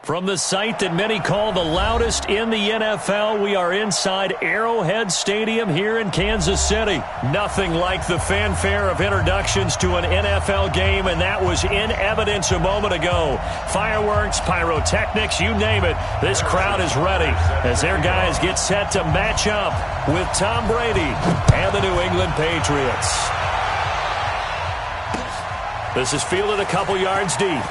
From the site that many call the loudest in the NFL, we are inside Arrowhead Stadium here in Kansas City. Nothing like the fanfare of introductions to an NFL game, and that was in evidence a moment ago. Fireworks, pyrotechnics, you name it. This crowd is ready as their guys get set to match up with Tom Brady and the New England Patriots. This is fielded a couple yards deep.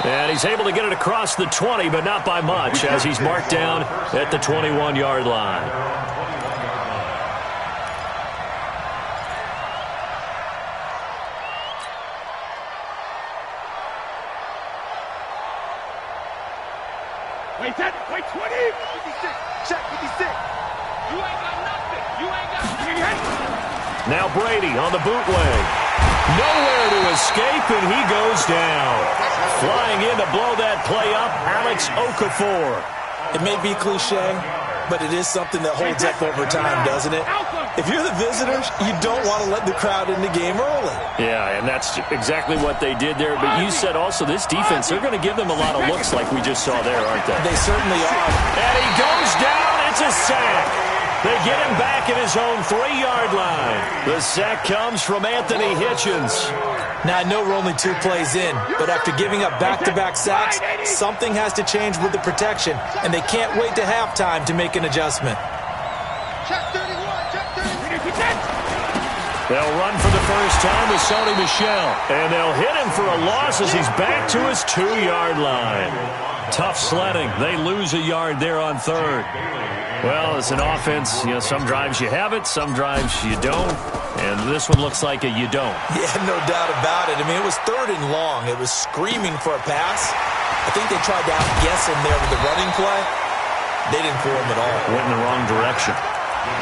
And he's able to get it across the 20, but not by much, as he's marked down at the 21-yard line. Wait, 10, wait, 20, 56, check 56. You ain't got nothing. You ain't got nothing. Now Brady on the bootleg. Nowhere to escape, and he goes down. Flying in to blow that play up, Alex Okafor. It may be cliche, but it is something that holds up over time, doesn't it? If you're the visitors, you don't want to let the crowd in the game early. Yeah, and that's exactly what they did there. But you said also this defense, they're going to give them a lot of looks like we just saw there, aren't they? They certainly are. And he goes down. It's a sack. They get him back at his own 3-yard line. The sack comes from Anthony Hitchens. Now, I know we're only 2 plays in, but after giving up back-to-back sacks, something has to change with the protection, and they can't wait to halftime to make an adjustment. Check 31, check 30. They'll run for the first time with Sony Michel, and they'll hit him for a loss as he's back to his 2-yard line. Tough sledding. They lose a yard there on 3rd. Well, as an offense, some drives you have it, some drives you don't. And this one looks like a you don't. Yeah, no doubt about it. I mean, it was 3rd and long. It was screaming for a pass. I think they tried to outguess him there with the running play. They didn't fool him at all. Went in the wrong direction.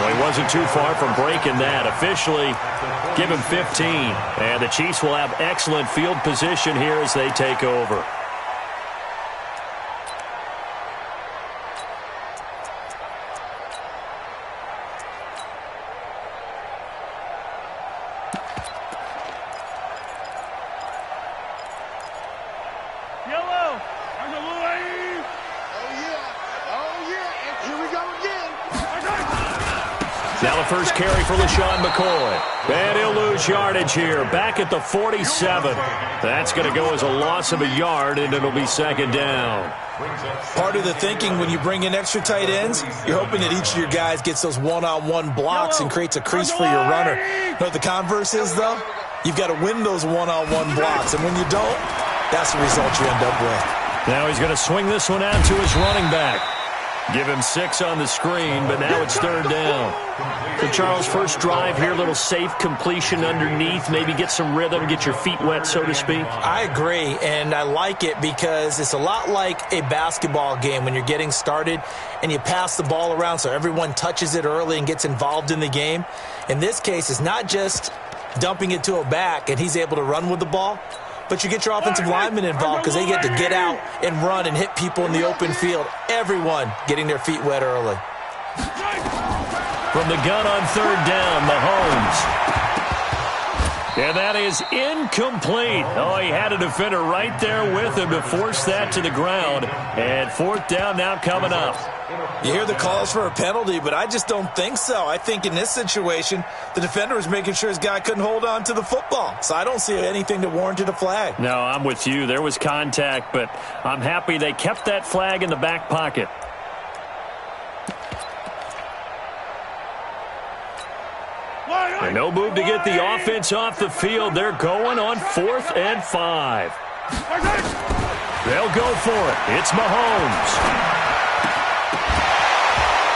Well, he wasn't too far from breaking that. Officially, give him 15. And the Chiefs will have excellent field position here as they take over. Now the first carry for LaShawn McCoy. And he'll lose yardage here. Back at the 47. That's going to go as a loss of a yard, and it'll be 2nd down. Part of the thinking when you bring in extra tight ends, you're hoping that each of your guys gets those one-on-one blocks and creates a crease for your runner. You know what the converse is, though? You've got to win those one-on-one blocks, and when you don't, that's the result you end up with. Now he's going to swing this one out to his running back. Give him 6 on the screen, but now it's 3rd down. So, Charles, first drive here, little safe completion underneath, maybe get some rhythm, get your feet wet, so to speak. I agree, and I like it because it's a lot like a basketball game when you're getting started and you pass the ball around so everyone touches it early and gets involved in the game. In this case, it's not just dumping it to a back and he's able to run with the ball, but you get your offensive linemen involved because they get to get out and run and hit people in the open field. Everyone getting their feet wet early. From the gun on 3rd down, Mahomes. And that is incomplete. Oh, he had a defender right there with him to force that to the ground. And 4th down now coming up. You hear the calls for a penalty, but I just don't think so. I think in this situation, the defender was making sure his guy couldn't hold on to the football. So I don't see anything that warranted a flag. No, I'm with you. There was contact, but I'm happy they kept that flag in the back pocket. And no move to get the offense off the field. They're going on 4th and 5. They'll go for it. It's Mahomes.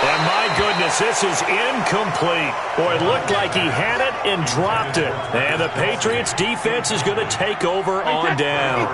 And my goodness, this is incomplete. Boy, it looked like he had it and dropped it. And the Patriots defense is going to take over on down.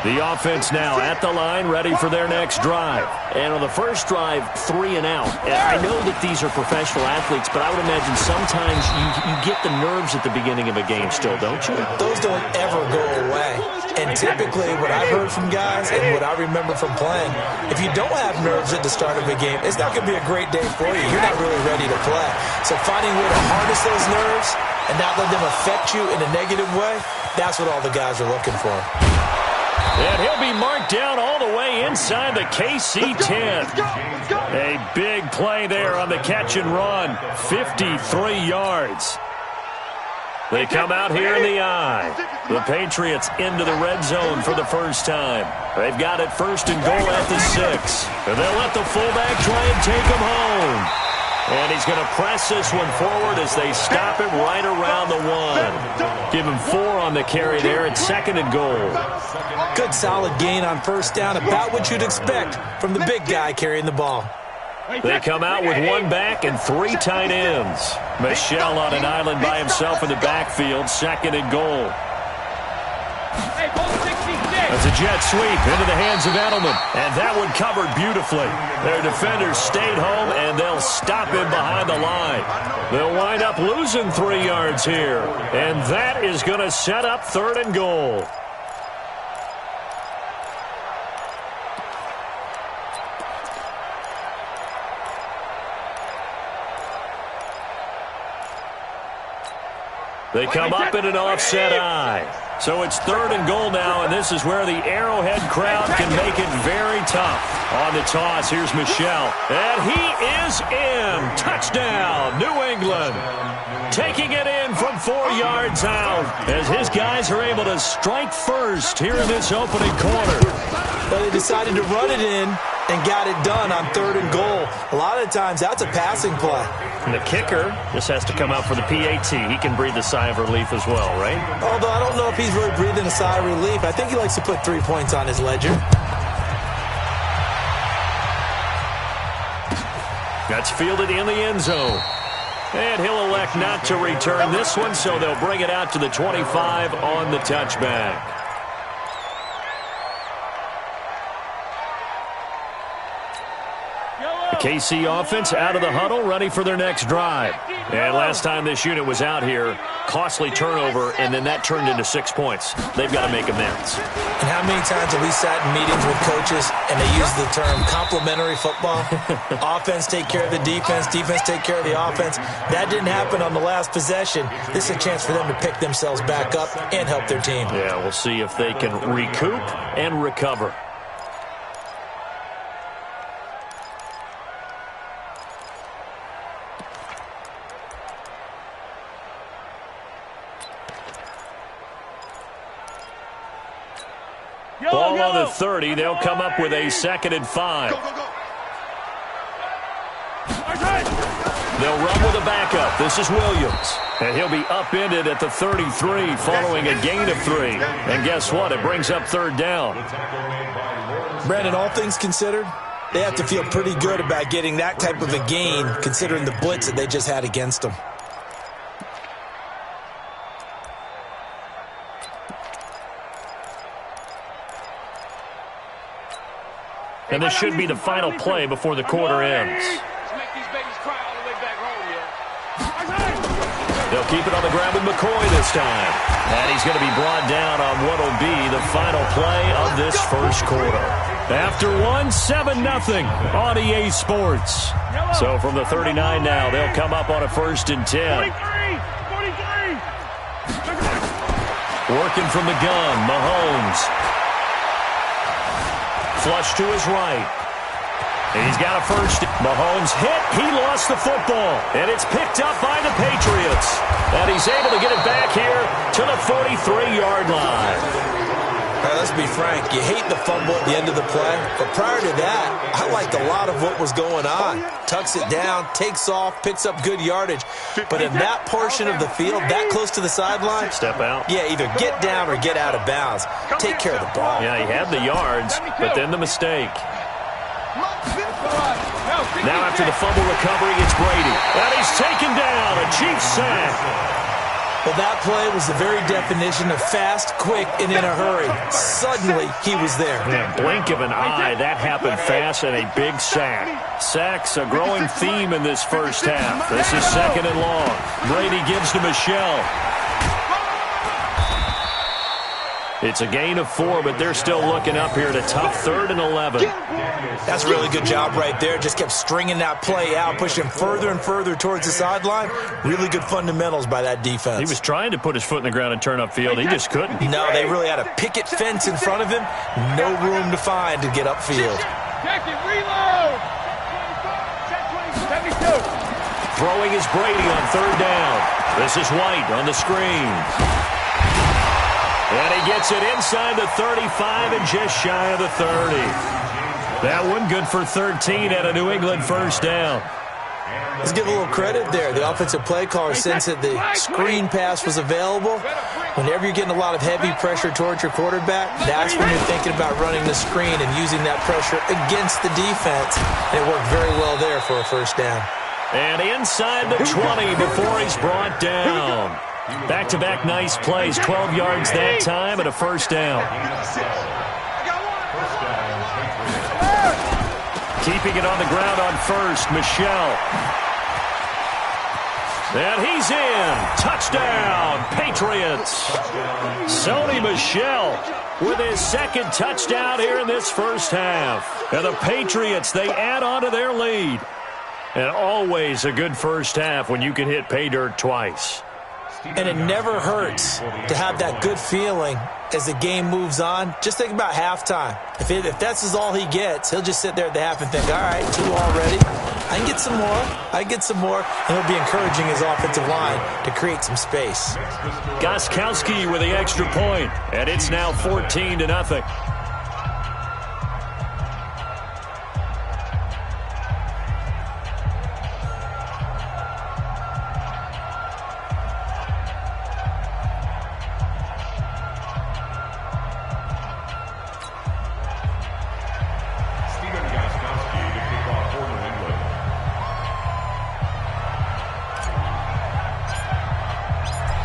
The offense now at the line, ready for their next drive. And on the first drive, 3 and out. And I know that these are professional athletes, but I would imagine sometimes you get the nerves at the beginning of a game still, don't you? Those don't ever go away. And typically what I've heard from guys and what I remember from playing, if you don't have nerves at the start of a game, it's not going to be a great day for you. You're not really ready to play. So finding a way to harness those nerves and not let them affect you in a negative way, that's what all the guys are looking for. And he'll be marked down all the way inside the KC 10. A big play there on the catch and run. 53 yards. They come out here in the eye. The Patriots into the red zone for the first time. They've got it first and goal at the 6. And they'll let the fullback try and take him home. And he's going to press this one forward as they stop him right around the 1. Give him 4 on the carry there at second and goal. Good solid gain on first down, about what you'd expect from the big guy carrying the ball. They come out with 1 back and 3 tight ends. Michel on an island by himself in the backfield, second and goal. That's a jet sweep into the hands of Edelman. And that one covered beautifully. Their defenders stayed home, and they'll stop him behind the line. They'll wind up losing 3 yards here. And that is going to set up third and goal. They come up in an offset eye. So it's third and goal now, and this is where the Arrowhead crowd can make it very tough. On the toss, here's Michel. And he is in. Touchdown, New England. Taking it in from 4 yards out as his guys are able to strike first here in this opening quarter. But they decided to run it in and got it done on third and goal. A lot of times, that's a passing play. And the kicker just has to come out for the PAT. He can breathe a sigh of relief as well, right? Although I don't know if he's really breathing a sigh of relief. I think he likes to put 3 points on his ledger. That's fielded in the end zone. And he'll elect not to return this one, so they'll bring it out to the 25 on the touchback. KC offense out of the huddle, ready for their next drive. And last time this unit was out here, costly turnover, and then that turned into 6 points. They've got to make amends. And how many times have we sat in meetings with coaches and they use the term complementary football? Offense take care of the defense, defense take care of the offense. That didn't happen on the last possession. This is a chance for them to pick themselves back up and help their team. Yeah, we'll see if they can recoup and recover. Ball on the 30. They'll come up with a second and 5. They'll run with a backup. This is Williams. And he'll be upended at the 33 following a gain of 3. And guess what? It brings up third down. Brandon, all things considered, they have to feel pretty good about getting that type of a gain considering the blitz that they just had against them. And this should be the final play before the quarter ends. They'll keep it on the ground with McCoy this time. And he's going to be brought down on what will be the final play of this first quarter. After 7-0 on EA Sports. So from the 39 now, they'll come up on a 1st and 10. Working from the gun, Mahomes. Flush to his right. And he's got a first. Mahomes hit. He lost the football. And it's picked up by the Patriots. And he's able to get it back here to the 43-yard line. All right, let's be frank. You hate the fumble at the end of the play. But prior to that, I liked a lot of what was going on. Tucks it down, takes off, picks up good yardage. But in that portion of the field, that close to the sideline, step out. Yeah, either get down or get out of bounds. Take care of the ball. Yeah, he had the yards, but then the mistake. Now after the fumble recovery, it's Brady. And he's taken down. A Chiefs sack. Well, that play was the very definition of fast, quick, and in a hurry. Suddenly, he was there. Yeah, blink of an eye, that happened fast, and a big sack. Sacks, a growing theme in this first half. This is second and long. Brady gives to Michel. It's a gain of 4, but they're still looking up here at a tough 3rd and 11. That's a really good job right there. Just kept stringing that play out, pushing further and further towards the sideline. Really good fundamentals by that defense. He was trying to put his foot in the ground and turn upfield. He just couldn't. No, they really had a picket fence in front of him. No room to find to get upfield. Reload. Throwing is Brady on 3rd down. This is White on the screen. And he gets it inside the 35 and just shy of the 30. That one good for 13 at a New England 1st down. Let's give a little credit there. The offensive play caller, since that the screen pass was available, whenever you're getting a lot of heavy pressure towards your quarterback, that's when you're thinking about running the screen and using that pressure against the defense. And it worked very well there for a 1st down. And inside the 20 before he's brought down. Back-to-back nice plays, 12 yards that time and a 1st down. Keeping it on the ground on 1st, Michel. And he's in. Touchdown, Patriots. Sony Michel with his 2nd touchdown here in this 1st half. And the Patriots, they add on to their lead. And always a good 1st half when you can hit pay dirt twice. And it never hurts to have that good feeling as the game moves on. Just think about halftime. If that's all he gets, he'll just sit there at the half and think, all right, 2 already. I can get some more. I can get some more. And he'll be encouraging his offensive line to create some space. Gostkowski with the extra point. And it's now 14-0.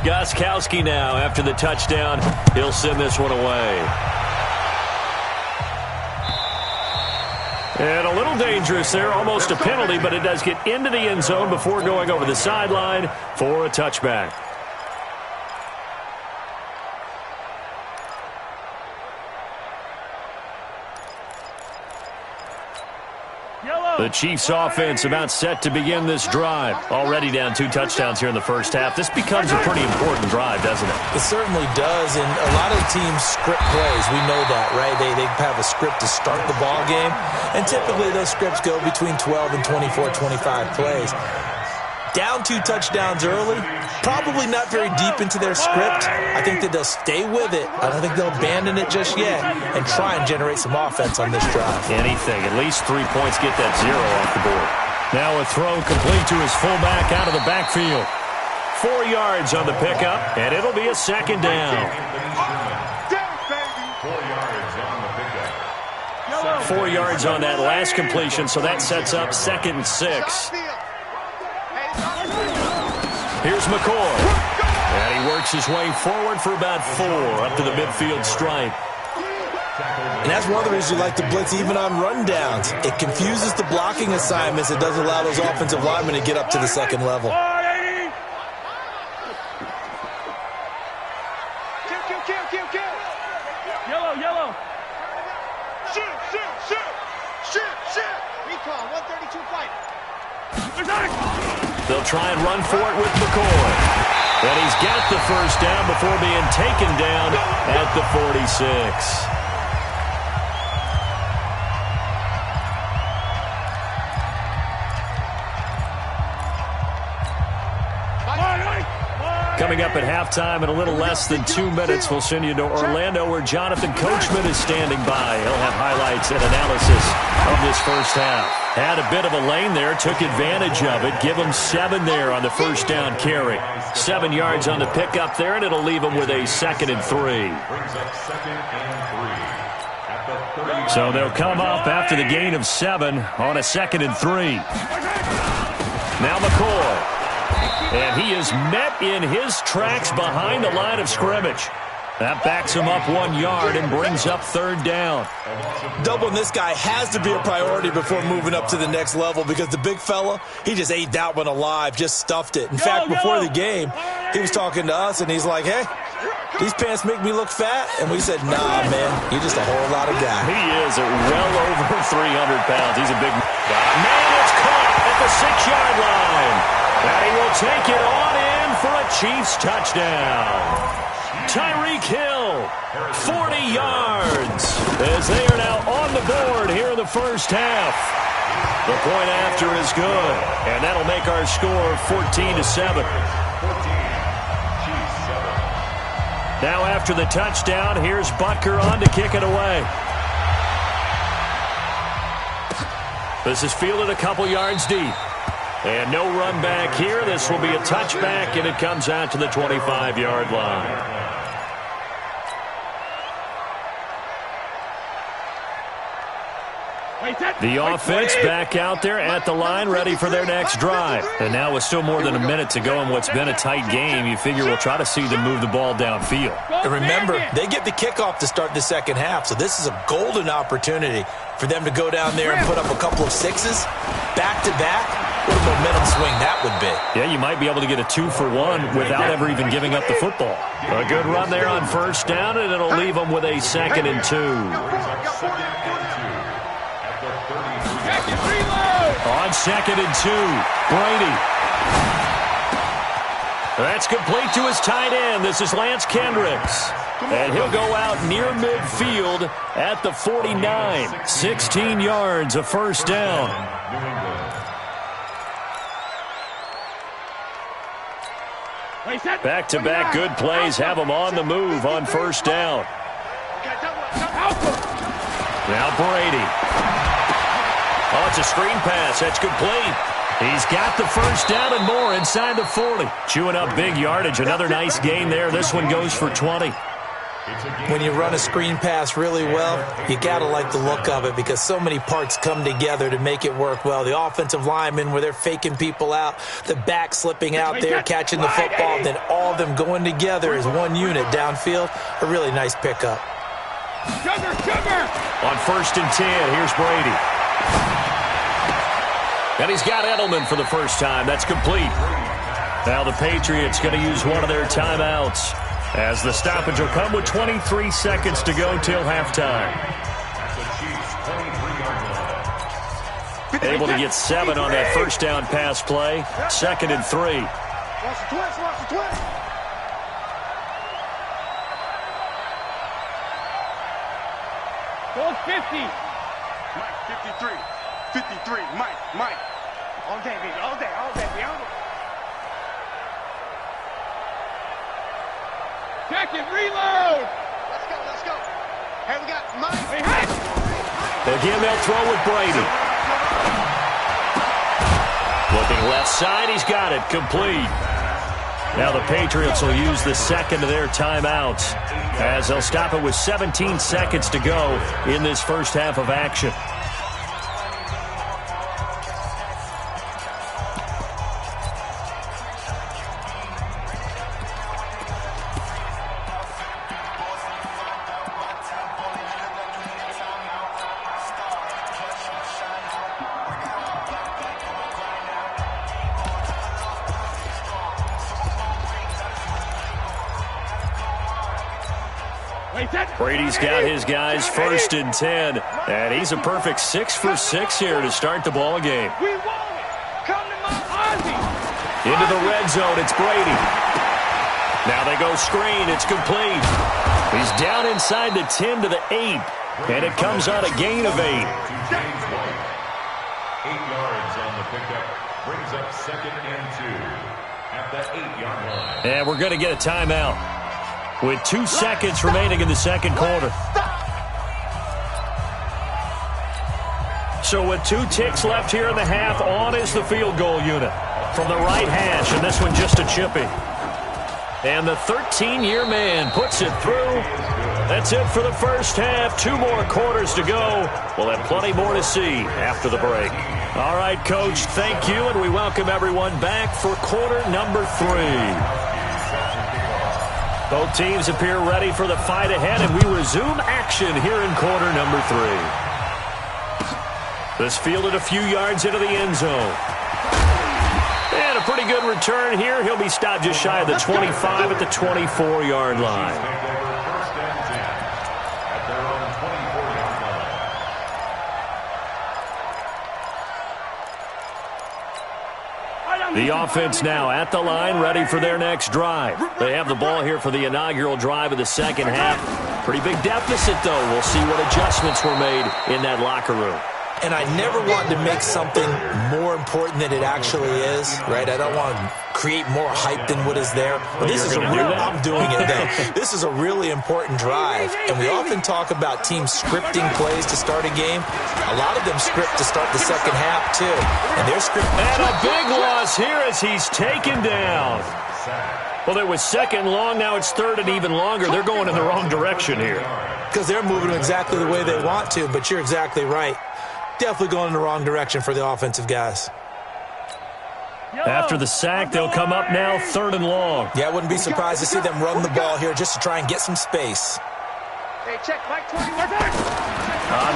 Gostkowski now, after the touchdown, he'll send this one away. And a little dangerous there, almost a penalty, but it does get into the end zone before going over the sideline for a touchback. The Chiefs offense about set to begin this drive. Already down 2 touchdowns here in the 1st half. This becomes a pretty important drive, doesn't it? It certainly does, and a lot of teams script plays. We know that, right? They have a script to start the ball game, and typically those scripts go between 12 and 24, 25 plays. Down 2 touchdowns early, probably not very deep into their script. I think that they'll stay with it. I don't think they'll abandon it just yet and try and generate some offense on this drive. Anything. At least 3 points, get that 0 off the board. Now a throw complete to his fullback out of the backfield. 4 yards on the pickup, and it'll be a 2nd down. 4 yards on that last completion, so that sets up 2nd and 6. Here's McCoy. And he works his way forward for about 4 up to the midfield stripe. And that's one of the reasons you like to blitz even on rundowns. It confuses the blocking assignments. It doesn't allow those offensive linemen to get up to the 2nd level. Yellow. Shoot. Recall, 132 fight. They'll try and run for it with McCoy. And he's got the 1st down before being taken down at the 46. Coming up at halftime in a little less than 2 minutes, we'll send you to Orlando where Jonathan Coachman is standing by. He'll have highlights and analysis of this 1st half. Had a bit of a lane there, took advantage of it. Give him 7 there on the 1st down carry. 7 yards on the pickup there, and it'll leave him with a 2nd and 3. So they'll come up after the gain of 7 on a 2nd and 3. Now McCoy. And he is met in his tracks behind the line of scrimmage. That backs him up 1 yard and brings up 3rd down. Doubling this guy has to be a priority before moving up to the next level because the big fella, he just ate that one alive, just stuffed it. In fact, before the game, he was talking to us, and he's like, hey, these pants make me look fat? And we said, nah, man, you're just a whole lot of guy. He is well over 300 pounds. He's a big man. It's caught at the 6-yard line. And he will take it on in for a Chiefs touchdown. Tyreek Hill, 40 yards, as they are now on the board here in the first half. The point after is good, and that'll make our score 14-7. Now after the touchdown, here's Butker on to kick it away. This is fielded a couple yards deep. And no run back here. This will be a touchback, and it comes out to the 25-yard line. The offense back out there at the line, ready for their next drive. And now with still more than a minute to go in what's been a tight game, you figure we'll try to see them move the ball downfield. And remember, they get the kickoff to start the second half, so this is a golden opportunity for them to go down there and put up a couple of sixes back-to-back. What a momentum swing that would be. Yeah, you might be able to get a 2-for-1 without ever even giving up the football. A good run there on first down, and it'll leave them with a 2nd and 2. On 2nd and 2, Brady. That's complete to his tight end. This is Lance Kendricks. And he'll go out near midfield at the 49. 16 yards, a first down. Back-to-back good plays have them on the move on first down. Now Brady. Oh, it's a screen pass. That's complete. He's got the first down and more inside the 40. Chewing up big yardage. Another nice gain there. This one goes for 20. When you run a screen pass really well, you got to like the look of it because so many parts come together to make it work well. The offensive linemen where they're faking people out, the back slipping out there, catching the football, then all of them going together as one unit downfield. A really nice pickup. On 1st and 10, here's Brady. And he's got Edelman for the first time. That's complete. Now the Patriots going to use one of their timeouts as the stoppage will come with 23 seconds to go till halftime. Able to get 7 on that first down pass play. 2nd and 3. Goal 50. Mike, 53. 53. Mike. All day, baby. All day. Check it. Reload. Let's go. Hey, we got Mike. Hey. Again, they'll throw with Brady. Looking left side. He's got it. Complete. Now the Patriots will use the second of their timeouts as they'll stop it with 17 seconds to go in this first half of action. Brady's got his guys 1st and 10, and he's a perfect 6 for 6 here to start the ball game. Into the red zone, it's Brady. Now they go screen, it's complete. He's down inside the 10 to the 8, and it comes on a gain of 8. 8 yards on the pickup, brings up 2nd and 2 at the 8-yard line. And we're going to get a timeout with 2 seconds remaining in the second quarter. So with 2 ticks left here in the half, on is the field goal unit from the right hash, and this one just a chippy. And the 13-year man puts it through. That's it for the first half. 2 more quarters to go. We'll have plenty more to see after the break. All right, Coach, thank you, and we welcome everyone back for quarter number 3. Both teams appear ready for the fight ahead, and we resume action here in quarter number 3. This fielded a few yards into the end zone. And a pretty good return here. He'll be stopped just shy of the 25 at the 24-yard line. First and 10 at their own 24-yard line. The offense now at the line, ready for their next drive. They have the ball here for the inaugural drive of the second half. Pretty big deficit, though. We'll see what adjustments were made in that locker room. And I never want to make something more important than it actually is, right? I don't want to create more hype than what is there. But this is a real, I'm doing it though. This is a really important drive. And we often talk about teams scripting plays to start a game. A lot of them script to start the second half too. And they're scripting. And a big loss here as he's taken down. Well, it was second long. Now it's third and even longer. They're going in the wrong direction here. Because they're moving exactly the way they want to, but you're exactly right. Definitely going in the wrong direction for the offensive guys. After the sack, they'll come up now third and long. Yeah, I wouldn't be surprised to see them run the ball here just to try and get some space. Hey, check, Mike 21.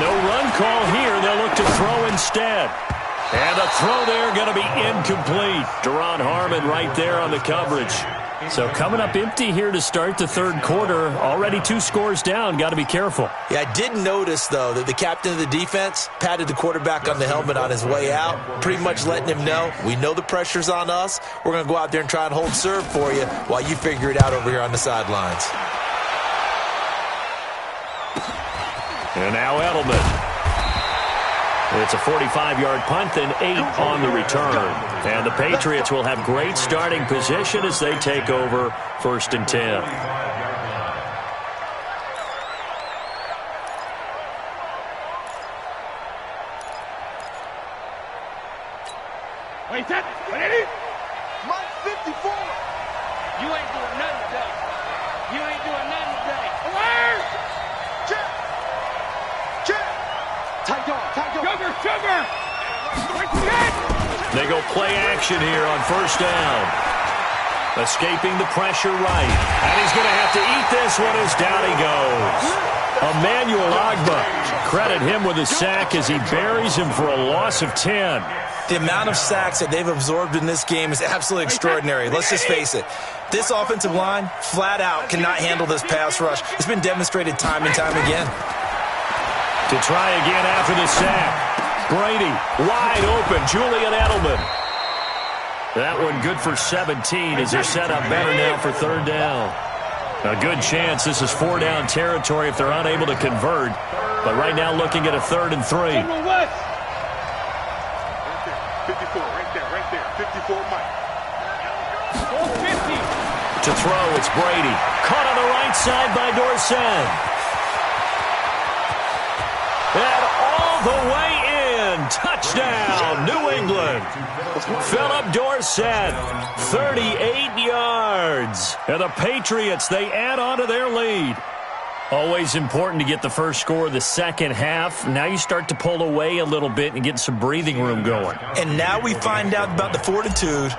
No run call here. They'll look to throw instead. And a throw there going to be incomplete. Deron Harmon right there on the coverage. So coming up empty here to start the third quarter. Already 2 scores down. Got to be careful. Yeah, I did notice, though, that the captain of the defense patted the quarterback on the helmet on his way out, pretty much letting him know, we know the pressure's on us. We're going to go out there and try and hold serve for you while you figure it out over here on the sidelines. And now Edelman. It's a 45-yard punt and 8 on the return. And the Patriots will have great starting position as they take over first and 10. Wait, that. Ready? Mike 54. You ain't doing nothing today. You ain't doing nothing today. Where? Check. Check. Tight dog. Tight dog. Sugar. They go play action here on first down. Escaping the pressure right. And he's going to have to eat this one as down he goes. Emmanuel Ogbah. Credit him with a sack as he buries him for a loss of 10. The amount of sacks that they've absorbed in this game is absolutely extraordinary. Let's just face it. This offensive line, flat out, cannot handle this pass rush. It's been demonstrated time and time again. To try again after the sack. Brady, wide open. Julian Edelman. That one good for 17 as they're set up better now for third down. A good chance this is 4-down territory if they're unable to convert. But right now looking at a 3rd and 3. 54, right there. 54, Mike. To throw, it's Brady. Caught on the right side by Dorsett. And all the way in. Touchdown, New England. Philip Dorsett, 38 yards. And the Patriots, they add on to their lead. Always important to get the first score of the second half. Now you start to pull away a little bit and get some breathing room going. And now we find out about the fortitude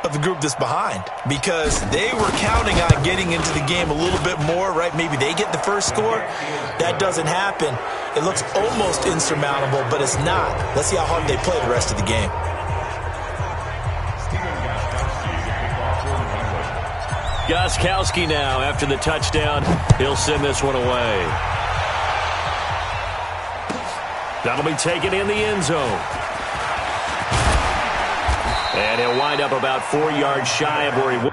of the group that's behind, because they were counting on getting into the game a little bit more, right? Maybe they get the first score. That doesn't happen. It looks almost insurmountable, but it's not. Let's see how hard they play the rest of the game. Gostkowski now after the touchdown. He'll send this one away. That'll be taken in the end zone. And he'll wind up about 4 yards shy of where he was.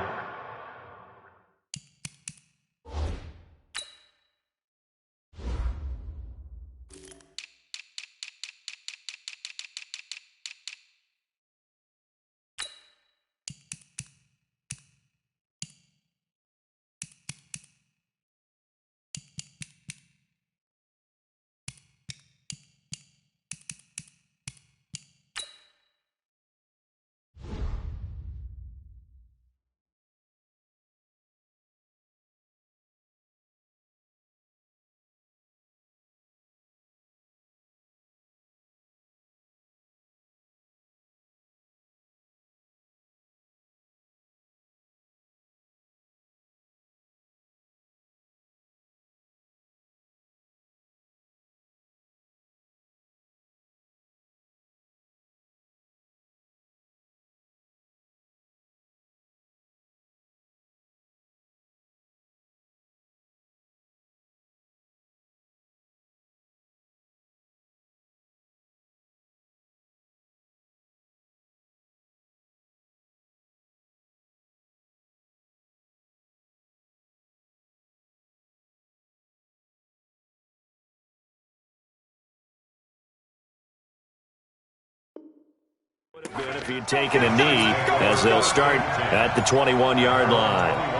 Good if he'd taken a knee, as they'll start at the 21-yard line.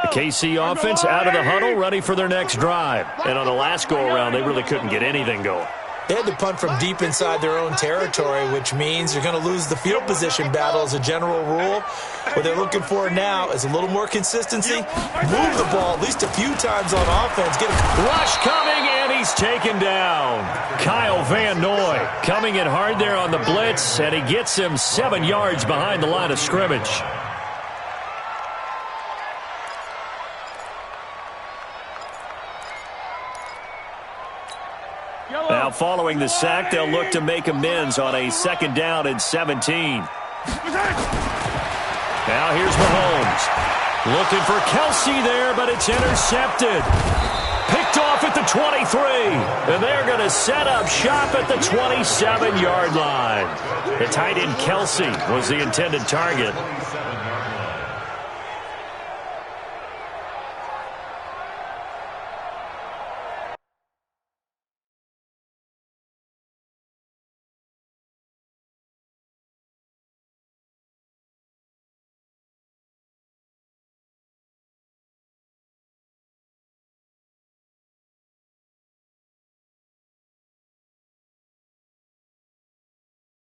The KC offense out of the huddle, ready for their next drive. And on the last go-around, they really couldn't get anything going. They had to punt from deep inside their own territory, which means you're going to lose the field position battle as a general rule. What they're looking for now is a little more consistency. Move the ball at least a few times on offense. Get a rush coming, and he's taken down. Kyle Van Noy coming in hard there on the blitz, and he gets him 7 yards behind the line of scrimmage. Now, following the sack, they'll look to make amends on a 2nd down and 17. Now, here's Mahomes. Looking for Kelsey there, but it's intercepted. Picked off at the 23. And they're going to set up shop at the 27-yard line. The tight end Kelsey was the intended target.